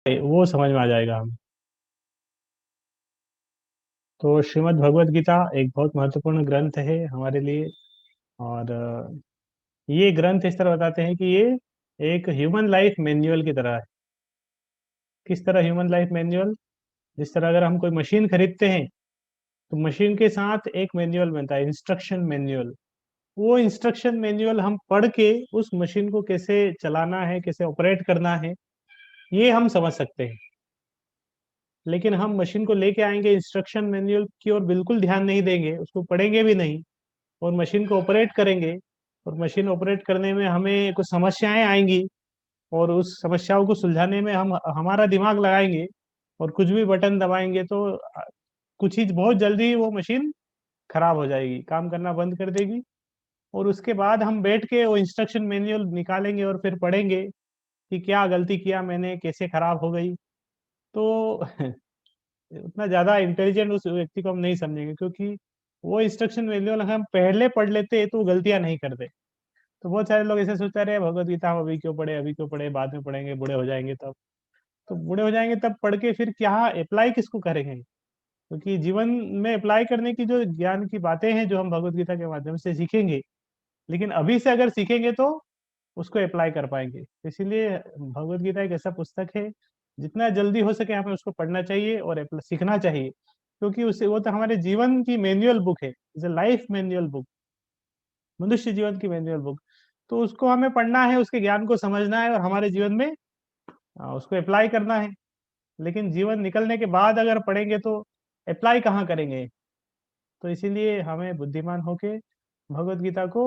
वो समझ में आ जाएगा हमें। तो श्रीमद् भगवत गीता एक बहुत महत्वपूर्ण ग्रंथ है हमारे लिए। और ये ग्रंथ इस तरह बताते हैं कि ये एक ह्यूमन लाइफ मैन्युअल की तरह है। किस तरह ह्यूमन लाइफ मैन्युअल? जिस तरह अगर हम कोई मशीन खरीदते हैं तो मशीन के साथ एक मैन्युअल बनता है, इंस्ट्रक्शन मैन्युअल। वो इंस्ट्रक्शन मैन्युअल हम पढ़ के उस मशीन को कैसे चलाना है, कैसे ऑपरेट करना है, ये हम समझ सकते हैं। लेकिन हम मशीन को लेके आएंगे, इंस्ट्रक्शन मैन्युअल की ओर बिल्कुल ध्यान नहीं देंगे, उसको पढ़ेंगे भी नहीं और मशीन को ऑपरेट करेंगे। और मशीन ऑपरेट करने में हमें कुछ समस्याएं आएंगी और उस समस्याओं को सुलझाने में हम हमारा दिमाग लगाएंगे और कुछ भी बटन दबाएंगे तो कुछ ही बहुत जल्दी वो मशीन खराब हो जाएगी, काम करना बंद कर देगी। और उसके बाद हम बैठ के वो इंस्ट्रक्शन मैन्युअल निकालेंगे और फिर पढ़ेंगे कि क्या गलती किया मैंने, कैसे खराब हो गई। तो उतना ज्यादा इंटेलिजेंट उस व्यक्ति को हम नहीं समझेंगे, क्योंकि वो इंस्ट्रक्शन मैनुअल हम पहले पढ़ लेते तो वो गलतियां नहीं करते। तो बहुत सारे लोग ऐसे सोचते रहे भगवत गीता हम अभी क्यों पढ़े, अभी क्यों पढ़े, बाद में पढ़ेंगे, बूढ़े हो जाएंगे तब। तो बूढ़े हो जाएंगे तब पढ़ के फिर क्या अप्लाई किसको करेंगे? क्योंकि जीवन में अप्लाई करने की जो ज्ञान की बातें हैं जो हम भगवत गीता के माध्यम से सीखेंगे, लेकिन अभी से अगर सीखेंगे तो उसको अप्लाई कर पाएंगे। इसीलिए भगवत गीता एक ऐसा पुस्तक है, जितना जल्दी हो सके हमें उसको पढ़ना चाहिए और सीखना चाहिए, क्योंकि उससे वो तो हमारे जीवन की मैनुअल बुक है, is a life manual book, मनुष्य जीवन की मैनुअल बुक। तो उसको हमें पढ़ना है, उसके ज्ञान को समझना है और हमारे जीवन में उसको अप्लाई करना है। लेकिन जीवन निकलने के बाद अगर पढ़ेंगे तो अप्लाई कहाँ करेंगे? तो इसीलिए हमें बुद्धिमान होके भगवत गीता को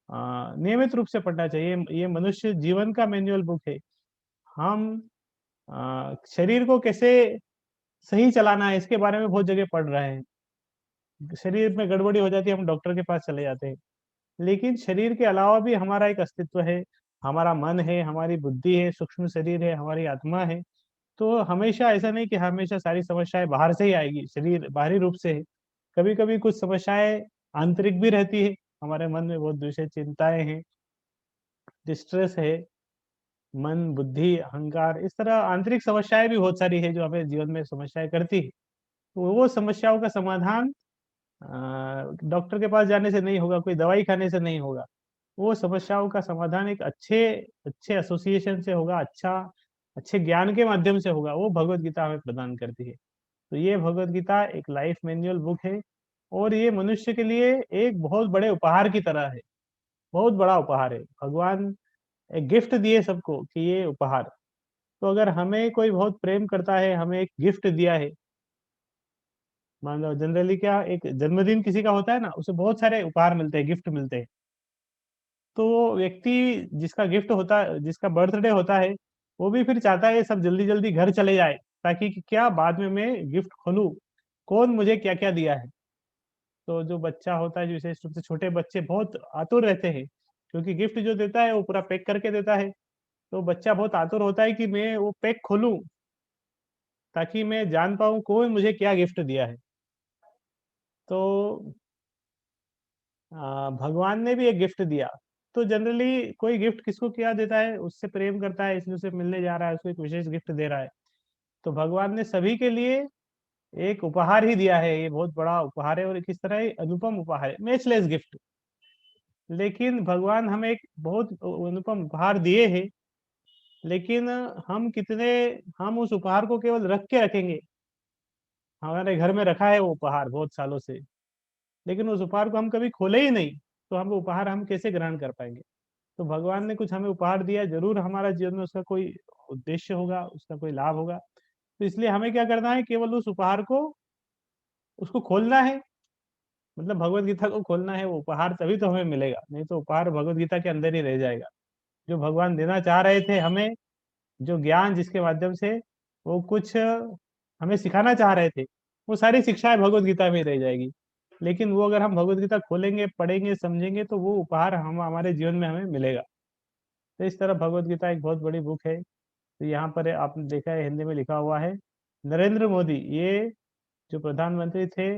नियमित रूप से पढ़ना चाहिए। ये मनुष्य जीवन का मैनुअल बुक है। हम शरीर को कैसे सही चलाना है इसके बारे में बहुत जगह पढ़ रहे हैं। शरीर में गड़बड़ी हो जाती है, हम डॉक्टर के पास चले जाते हैं। लेकिन शरीर के अलावा भी हमारा एक अस्तित्व है, हमारा मन है, हमारी बुद्धि है, सूक्ष्म शरीर है, हमारी आत्मा है। तो हमेशा ऐसा नहीं कि हमेशा सारी समस्याएं बाहर से ही आएगी, शरीर बाहरी रूप से है। कभी कभी कुछ समस्याएं आंतरिक भी रहती है, हमारे मन में बहुत दूसरी चिंताएं हैं, डिस्ट्रेस है, मन, बुद्धि, अहंकार, इस तरह आंतरिक समस्याएं भी बहुत सारी है जो हमें जीवन में समस्याएं करती है। तो वो समस्याओं का समाधान डॉक्टर के पास जाने से नहीं होगा, कोई दवाई खाने से नहीं होगा। वो समस्याओं का समाधान एक अच्छे अच्छे एसोसिएशन से होगा, अच्छे ज्ञान के माध्यम से होगा, वो भगवत गीता हमें प्रदान करती है। तो ये भगवत गीता एक लाइफ मैनुअल बुक है और ये मनुष्य के लिए एक बहुत बड़े उपहार की तरह है। बहुत बड़ा उपहार है, भगवान एक गिफ्ट दिए सबको कि ये उपहार। तो अगर हमें कोई बहुत प्रेम करता है, हमें एक गिफ्ट दिया है, मान लो जनरली क्या एक जन्मदिन किसी का होता है ना, उसे बहुत सारे उपहार मिलते हैं, गिफ्ट मिलते हैं। तो वो व्यक्ति जिसका गिफ्ट होता है, जिसका बर्थडे होता है, वो भी फिर चाहता है ये सब जल्दी जल्दी घर चले जाए, ताकि क्या बाद में मैं गिफ्ट खोलूं, कौन मुझे क्या क्या दिया है। तो जो बच्चा होता है, जो विशेष रूप से छोटे बच्चे बहुत आतुर रहते हैं, क्योंकि गिफ्ट जो देता है वो पूरा पैक करके देता है। तो बच्चा बहुत आतुर होता है कि मैं वो पैक खोलूं, ताकि मैं जान पाऊं कौन मुझे क्या गिफ्ट दिया है। तो भगवान ने भी एक गिफ्ट दिया। तो जनरली कोई गिफ्ट किसको क्या देता है, उससे प्रेम करता है इसलिए उसे मिलने जा रहा है, उसको एक विशेष गिफ्ट दे रहा है। तो भगवान ने सभी के लिए एक उपहार ही दिया है, ये बहुत बड़ा उपहार है और किस तरह ये अनुपम उपहार है, मैचलेस गिफ्ट। लेकिन भगवान हमें एक बहुत अनुपम उपहार दिए हैं, लेकिन हम कितने, हम उस उपहार को केवल रख के रखेंगे। हमारे घर में रखा है वो उपहार बहुत सालों से, लेकिन उस उपहार को हम कभी खोले ही नहीं, तो हम वो उपहार हम कैसे ग्रहण कर पाएंगे? तो भगवान ने कुछ हमें उपहार दिया, जरूर हमारा जीवन में उसका कोई उद्देश्य होगा, उसका कोई लाभ होगा। तो इसलिए हमें क्या करना है, केवल उस उपहार को, उसको खोलना है, मतलब भगवत गीता को खोलना है। वो उपहार तभी तो हमें मिलेगा, नहीं तो उपहार भगवत गीता के अंदर ही रह जाएगा। जो भगवान देना चाह रहे थे हमें, जो ज्ञान जिसके माध्यम से वो कुछ हमें सिखाना चाह रहे थे, वो सारी शिक्षाएं भगवत गीता में रह जाएगी। लेकिन वो अगर हम भगवत गीता खोलेंगे, पढ़ेंगे, समझेंगे, तो वो उपहार हम हमारे जीवन में हमें मिलेगा। तो इस तरह भगवत गीता एक बहुत बड़ी बुक है। तो यहाँ पर आपने देखा है हिंदी में लिखा हुआ है। नरेंद्र मोदी, ये जो प्रधानमंत्री थे,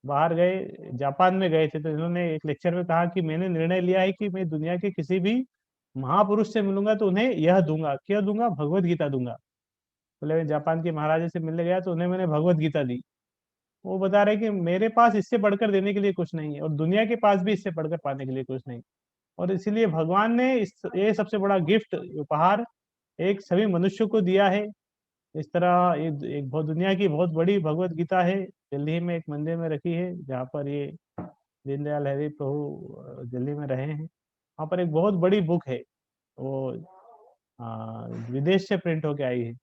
बाहर गए, जापान में गए थे, तो इन्होंने एक लेक्चर में कहा कि मैंने निर्णय लिया है कि मैं दुनिया के किसी भी महापुरुष से मिलूंगा तो उन्हें यह दूंगा, क्या दूंगा, भगवत गीता दूंगा। बोले मैं जापान के महाराजा से मिलने गया तो उन्हें मैंने भगवत गीता दी। वो बता रहे कि मेरे पास इससे बढ़कर देने के लिए कुछ नहीं है और दुनिया के पास भी इससे बढ़कर पाने के लिए कुछ नहीं। और इसीलिए भगवान ने इस ये सबसे बड़ा गिफ्ट उपहार एक सभी मनुष्यों को दिया है। इस तरह एक बहुत दुनिया की बहुत बड़ी भगवत गीता है, दिल्ली में एक मंदिर में रखी है जहाँ पर ये दीनदयाल हरि प्रभु दिल्ली में रहे हैं। वहाँ पर एक बहुत बड़ी बुक है, वो विदेश से प्रिंट होके आई है।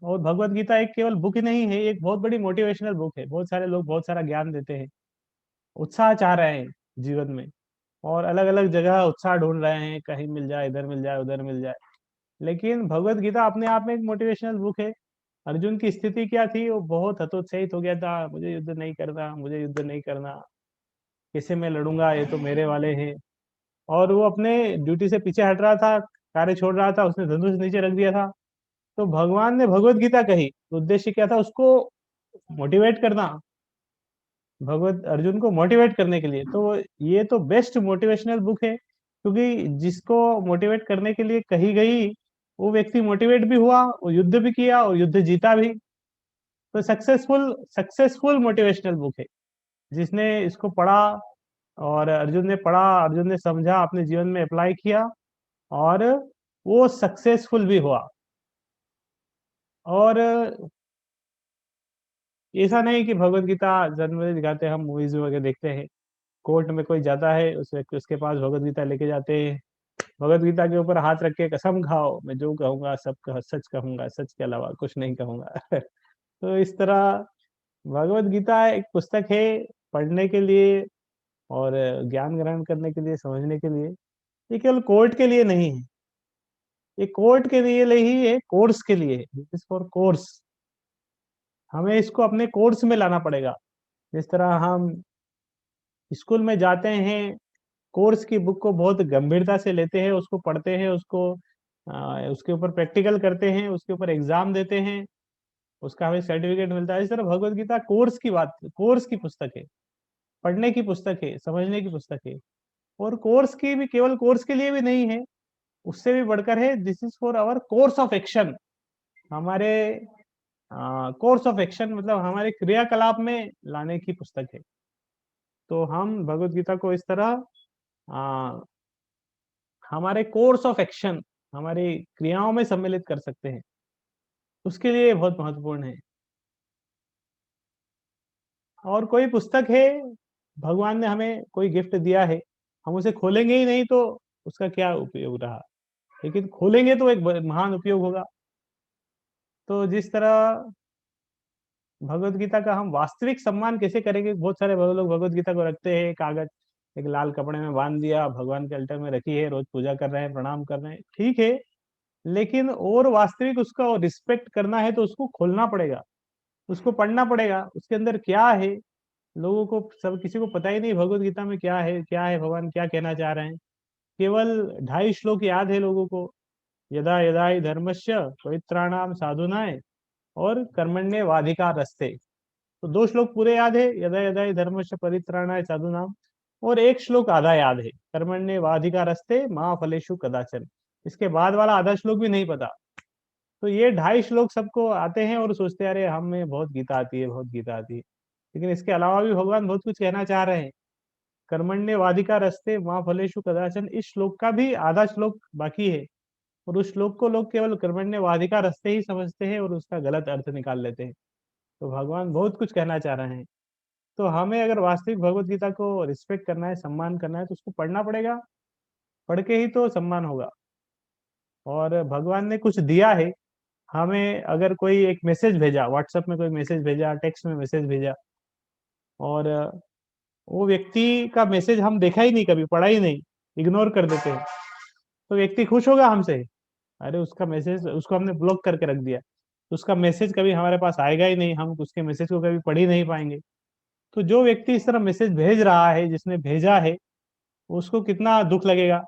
और भगवत गीता एक केवल बुक ही नहीं है, एक बहुत बड़ी मोटिवेशनल बुक है। बहुत सारे लोग बहुत सारा ज्ञान देते हैं, उत्साह चाह रहे हैं जीवन में, और अलग अलग जगह उत्साह ढूंढ रहे हैं, कहीं मिल जाए, इधर मिल जाए, उधर मिल जाए। लेकिन भगवत गीता अपने आप में एक मोटिवेशनल बुक है। अर्जुन की स्थिति क्या थी, वो बहुत हतोत्साहित हो गया था, मुझे युद्ध नहीं करना, मुझे युद्ध नहीं करना, किसे मैं लड़ूंगा, ये तो मेरे वाले हैं। और वो अपने ड्यूटी से पीछे हट रहा था, कार्य छोड़ रहा था, उसने धनुष नीचे रख दिया था। तो भगवान ने भगवत गीता कही, तो उद्देश्य क्या था, उसको मोटिवेट करना, भगवत अर्जुन को मोटिवेट करने के लिए। तो ये तो बेस्ट मोटिवेशनल बुक है, क्योंकि जिसको मोटिवेट करने के लिए कही गई, वो व्यक्ति मोटिवेट भी हुआ, वो युद्ध भी किया और युद्ध जीता भी। तो सक्सेसफुल सक्सेसफुल मोटिवेशनल बुक है। जिसने इसको पढ़ा, और अर्जुन ने पढ़ा, अर्जुन ने समझा, अपने जीवन में अप्लाई किया, और वो सक्सेसफुल भी हुआ। और ऐसा नहीं कि भगवत गीता जन्म दिखाते हम मूवीज वगैरह देखते हैं, कोर्ट में कोई जाता है, उसके पास भगवत गीता लेके जाते हैं, भगवत गीता के ऊपर हाथ रख के कसम खाओ, मैं जो कहूंगा सब सच कहूंगा, सच के अलावा कुछ नहीं कहूंगा। तो इस तरह भगवत गीता एक पुस्तक है पढ़ने के लिए, और ज्ञान ग्रहण करने के लिए, समझने के लिए। ये केवल कोर्ट के लिए नहीं है, ये कोर्ट के लिए नहीं है, कोर्स के लिए है, दिस इज फॉर कोर्स। हमें इसको अपने कोर्स में लाना पड़ेगा। जिस तरह हम स्कूल में जाते हैं, कोर्स की बुक को बहुत गंभीरता से लेते हैं, उसको पढ़ते हैं, उसके ऊपर प्रैक्टिकल करते हैं, उसके ऊपर एग्जाम देते हैं, उसका हमें सर्टिफिकेट मिलता है। इस तरह भगवत गीता कोर्स की पुस्तक है, पढ़ने की पुस्तक है, समझने की पुस्तक है। और कोर्स की भी, केवल कोर्स के लिए भी नहीं है, उससे भी बढ़कर है, this is for our course of action. हमारे कोर्स ऑफ एक्शन मतलब हमारे क्रियाकलाप में लाने की पुस्तक है। तो हम भगवत गीता को इस तरह आ, हमारे कोर्स ऑफ एक्शन, हमारी क्रियाओं में सम्मिलित कर सकते हैं, उसके लिए बहुत महत्वपूर्ण है। और कोई पुस्तक है, भगवान ने हमें कोई गिफ्ट दिया है, हम उसे खोलेंगे ही नहीं तो उसका क्या उपयोग रहा, लेकिन खोलेंगे तो एक महान उपयोग होगा। तो जिस तरह भगवत गीता का हम वास्तविक सम्मान कैसे करेंगे, बहुत सारे लोग भगवत गीता को रखते हैं कागज, एक लाल कपड़े में बांध दिया, भगवान के अल्टर में रखी है, रोज पूजा कर रहे हैं, प्रणाम कर रहे हैं, ठीक है। लेकिन और वास्तविक उसका रिस्पेक्ट करना है तो उसको खोलना पड़ेगा, उसको पढ़ना पड़ेगा, उसके अंदर क्या है। लोगों को, सब किसी को पता ही नहीं भगवत गीता में क्या है, क्या है, भगवान क्या कहना चाह रहे हैं। केवल 2.5 श्लोक याद है लोगों को, यदा यदा हि धर्मस्य पवित्राणाम साधुनाय और कर्मण्य वाधिका रस्ते। तो 2 श्लोक पूरे याद है, यदा यदा हि धर्मस्य परित्राणाय साधुनाम, और एक श्लोक आधा याद है, कर्मण्य वाधिका रस्ते माँ फलेषु कदाचन। इसके बाद वाला आधा श्लोक भी नहीं पता। तो ये 2.5 श्लोक सबको आते हैं और सोचते हैं अरे हमें बहुत गीता आती है, बहुत गीता आती है। लेकिन इसके अलावा भी भगवान बहुत कुछ कहना चाह रहे हैं। कर्मण्य वाधिका रस्ते माँ फलेषु कदाचन, इस श्लोक का भी आधा श्लोक बाकी है, और उस श्लोक को लोग केवल कर्मण्य वाधिका रस्ते ही समझते हैं और उसका गलत अर्थ निकाल लेते हैं। तो भगवान बहुत कुछ कहना चाह रहे हैं। तो हमें अगर वास्तविक भगवत गीता को रिस्पेक्ट करना है, सम्मान करना है, तो उसको पढ़ना पड़ेगा, पढ़ के ही तो सम्मान होगा। और भगवान ने कुछ दिया है हमें, अगर कोई एक मैसेज भेजा, व्हाट्सएप में कोई मैसेज भेजा, टेक्स्ट में मैसेज भेजा, और वो व्यक्ति का मैसेज हम देखा ही नहीं, कभी पढ़ा ही नहीं, इग्नोर कर देते हैं, तो व्यक्ति खुश होगा हमसे, अरे उसका मैसेज, उसको हमने ब्लॉक करके रख दिया, तो उसका मैसेज कभी हमारे पास आएगा ही नहीं, हम उसके मैसेज को कभी पढ़ ही नहीं पाएंगे। तो जो व्यक्ति इस तरह मैसेज भेज रहा है, जिसने भेजा है, उसको कितना दुख लगेगा।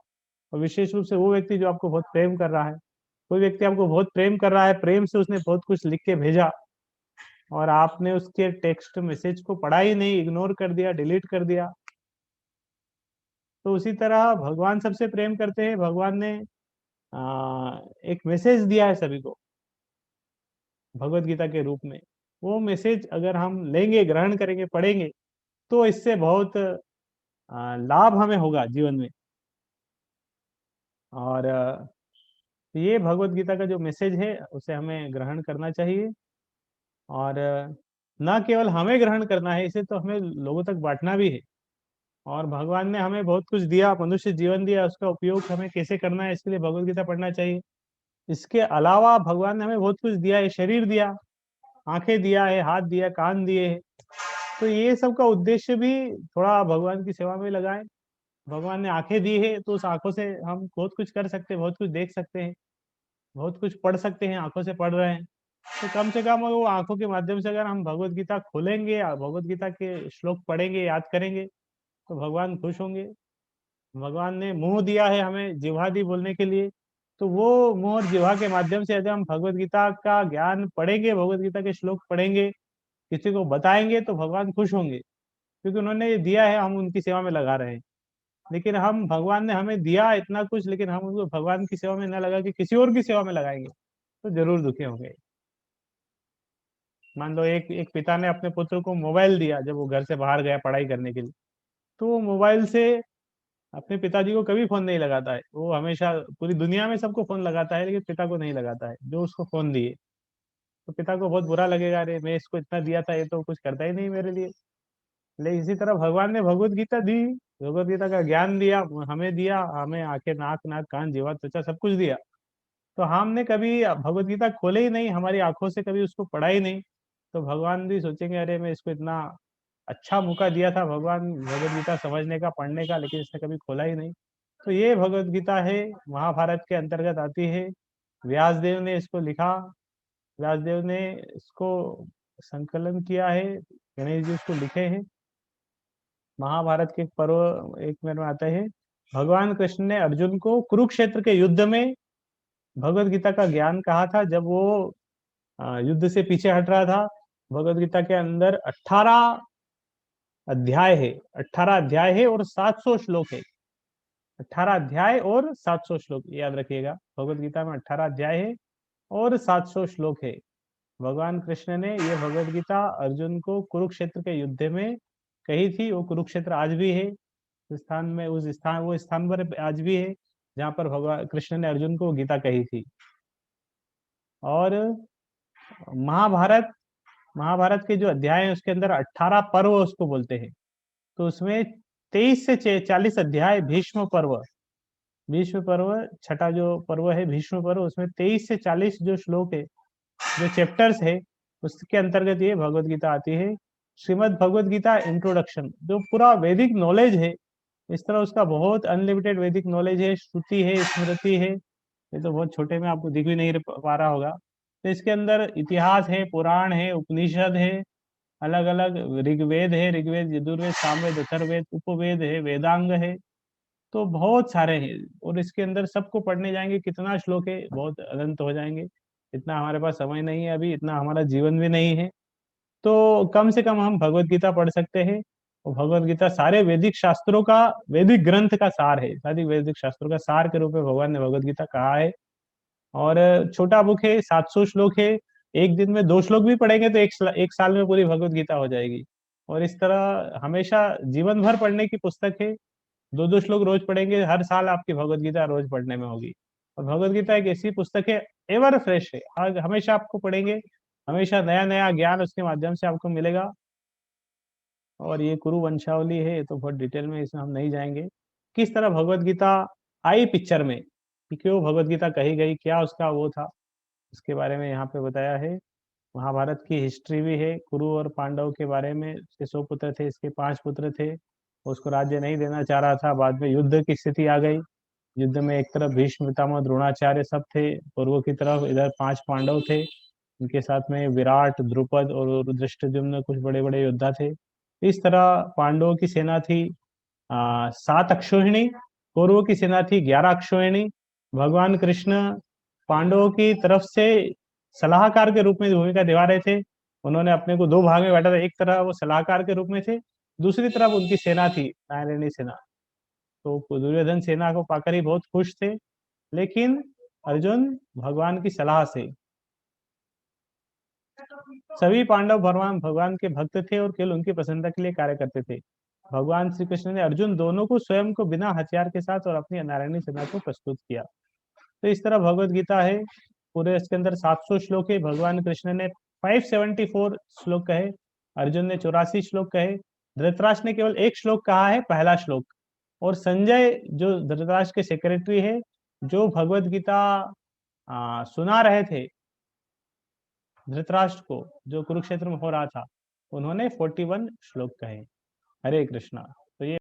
और विशेष रूप से वो व्यक्ति जो आपको बहुत प्रेम कर रहा है, कोई व्यक्ति आपको बहुत प्रेम कर रहा है, प्रेम से उसने बहुत कुछ लिख के भेजा, और आपने उसके टेक्स्ट मैसेज को पढ़ा ही नहीं, इग्नोर कर दिया, डिलीट कर दिया। तो उसी तरह भगवान सबसे प्रेम करते हैं। भगवान ने एक मैसेज दिया है सभी को, भगवत गीता के रूप में। वो मैसेज अगर हम लेंगे, ग्रहण करेंगे, पढ़ेंगे, तो इससे बहुत लाभ हमें होगा जीवन में। और ये भगवत गीता का जो मैसेज है उसे हमें ग्रहण करना चाहिए। और न केवल हमें ग्रहण करना है, इसे तो हमें लोगों तक बांटना भी है। और भगवान ने हमें बहुत कुछ दिया, मनुष्य जीवन दिया, उसका उपयोग हमें कैसे करना है इसके लिए भगवत गीता पढ़ना चाहिए। इसके अलावा भगवान ने हमें बहुत कुछ दिया है, शरीर दिया, आंखें दिया है, हाथ दिया, कान दिए हैं। तो ये सब का उद्देश्य भी थोड़ा भगवान की सेवा में लगाएं। भगवान ने आंखें दी है तो उस आंखों से हम बहुत कुछ कर सकते हैं, बहुत कुछ देख सकते हैं, बहुत कुछ पढ़ सकते हैं, आंखों से पढ़ रहे हैं। तो कम से कम वो आंखों के माध्यम से अगर हम भगवत गीता खोलेंगे, भगवत गीता के श्लोक पढ़ेंगे, याद करेंगे, तो भगवान खुश होंगे। भगवान ने मुंह दिया है हमें, जिह्वा दी बोलने के लिए। तो वो मुंह और जिह्वा के माध्यम से यदि हम भगवत गीता का ज्ञान पढ़ेंगे, भगवत गीता के श्लोक पढ़ेंगे, किसी को बताएंगे, तो भगवान खुश होंगे, क्योंकि उन्होंने ये दिया है, हम उनकी सेवा में लगा रहे हैं। लेकिन हम, भगवान ने हमें दिया इतना कुछ, लेकिन हम उसको भगवान की सेवा में न लगा के किसी और की सेवा में लगाएंगे, तो जरूर दुखी होंगे। मान लो एक एक पिता ने अपने पुत्र को मोबाइल दिया जब वो घर से बाहर गया पढ़ाई करने के लिए, तो वो मोबाइल से अपने पिताजी को कभी फोन नहीं लगाता है। वो हमेशा पूरी दुनिया में सबको फोन लगाता है, लेकिन पिता को नहीं लगाता है जो उसको फोन दिए। तो पिता को बहुत बुरा लगेगा, अरे मैं इसको इतना दिया था, ये तो कुछ करता ही नहीं मेरे लिए। लेकिन इसी तरह भगवान ने भगवत गीता दी, भगवत गीता का ज्ञान दिया, हमें दिया, हमें आंखें, नाक कान, जीवा, त्वचा सब कुछ दिया। तो हमने कभी भगवत गीता खोले ही नहीं, हमारी आंखों से कभी उसको पढ़ा ही नहीं, तो भगवान भी सोचेंगे, अरे मैं इसको इतना अच्छा मौका दिया था भगवान भगवत गीता समझने का, पढ़ने का, लेकिन इसने कभी खोला ही नहीं। तो ये भगवत गीता है, महाभारत के अंतर्गत आती है। व्यासदेव ने इसको लिखा, व्यासदेव ने इसको संकलन किया है, गणेश जी उसको लिखे हैं। महाभारत के एक पर्व एक में आता है, भगवान कृष्ण ने अर्जुन को कुरुक्षेत्र के युद्ध में भगवत गीता का ज्ञान कहा था, जब वो युद्ध से पीछे हट रहा था। भगवत गीता के अंदर 18 अध्याय है, 18 अध्याय है और 700 श्लोक है। 18 अध्याय और 700 श्लोक, याद रखिएगा, भगवत गीता में 18 अध्याय है और 700 श्लोक है। भगवान कृष्ण ने ये भगवत गीता अर्जुन को कुरुक्षेत्र के युद्ध में कही थी। वो कुरुक्षेत्र आज भी है, उस स्थान में, उस स्थान, वो स्थान पर आज भी है जहाँ पर भगवान कृष्ण ने अर्जुन को गीता कही थी। और महाभारत, महाभारत के जो अध्याय है उसके अंदर 18 पर्व उसको बोलते हैं। तो उसमें 23 से 40 अध्याय भीष्म पर्व, भीष्म पर्व छठा जो पर्व है भीष्म पर्व, उसमें 23 से 40 जो श्लोक है, जो चैप्टर्स है, उसके अंतर्गत ये भगवत गीता आती है। श्रीमद् भगवत गीता इंट्रोडक्शन, जो पूरा वैदिक नॉलेज है, इस तरह उसका बहुत अनलिमिटेड वैदिक नॉलेज है, श्रुति है, स्मृति है। ये तो बहुत छोटे में आपको दिख भी नहीं पा रहा होगा। तो इसके अंदर इतिहास है, पुराण है, उपनिषद है, अलग अलग ऋग्वेद है, ऋग्वेद, यजुर्वेद, सामवेद, अथर्ववेद, उपवेद है, वेदांग है। तो बहुत सारे हैं, और इसके अंदर सबको पढ़ने जाएंगे, कितना श्लोक है, बहुत अनंत हो जाएंगे। इतना हमारे पास समय नहीं है अभी, इतना हमारा जीवन भी नहीं है। तो कम से कम हम भगवत गीता पढ़ सकते हैं। और भगवत गीता सारे वैदिक शास्त्रों का, वैदिक ग्रंथ का सार है, सारी वैदिक शास्त्रों का सार के रूप में भगवान ने भगवत गीता कहा है। और छोटा बुक है, 700 श्लोक है। एक दिन में 2 श्लोक भी पढ़ेंगे तो एक साल में पूरी भगवत गीता हो जाएगी। और इस तरह हमेशा जीवन भर पढ़ने की पुस्तक है। 2-2 श्लोक रोज पढ़ेंगे, हर साल आपकी भगवत गीता रोज पढ़ने में होगी। और भगवत गीता एक ऐसी पुस्तक है, एवर फ्रेश है, हमेशा आपको पढ़ेंगे, हमेशा नया नया ज्ञान उसके माध्यम से आपको मिलेगा। और ये कुरु वंशावली है, ये तो बहुत डिटेल में इसमें हम नहीं जाएंगे। किस तरह भगवत गीता आई पिक्चर में, कि क्यों भगवत गीता कही गई, क्या उसका वो था, इसके बारे में यहाँ पे बताया है। महाभारत की हिस्ट्री भी है, कुरु और पांडव के बारे में। उसके 100 पुत्र थे, इसके 5 पुत्र थे। उसको राज्य नहीं देना चाह रहा था, बाद में युद्ध की स्थिति आ गई। युद्ध में एक तरफ भीष्म पितामह, द्रोणाचार्य सब थे, पूर्व की तरफ इधर 5 पांडव थे, उनके साथ में विराट, द्रुपद और धृष्टद्युम्न, कुछ बड़े बड़े योद्धा थे। इस तरह पांडवों की सेना थी 7 अक्षौहिणी, कौरवों की सेना थी 11 अक्षौहिणी। भगवान कृष्ण पांडवों की तरफ से सलाहकार के रूप में भूमिका निभा रहे थे। उन्होंने अपने को 2 भाग में बांटा था, एक तरह वो सलाहकार के रूप में थे, दूसरी तरफ उनकी सेना थी, नारायणी सेना। तो दुर्योधन सेना को पाकर ही बहुत खुश थे, लेकिन अर्जुन भगवान की सलाह से सभी पांडव भगवान भगवान के भक्त थे और केवल उनकी प्रसन्नता के लिए कार्य करते थे। भगवान श्री कृष्ण ने अर्जुन दोनों को स्वयं को बिना हथियार के साथ और अपनी नारायणी सेना को प्रस्तुत किया। तो इस तरह भगवत गीता है। पूरे इसके अंदर 700 श्लोक है। भगवान कृष्ण ने 574 श्लोक कहे, अर्जुन ने 84 श्लोक कहे, धृतराष्ट्र ने केवल एक श्लोक कहा है, पहला श्लोक। और संजय जो धृतराष्ट्र के सेक्रेटरी है, जो भगवत गीता सुना रहे थे धृतराष्ट्र को, जो कुरुक्षेत्र में हो रहा था, उन्होंने 41 श्लोक कहे। हरे कृष्णा।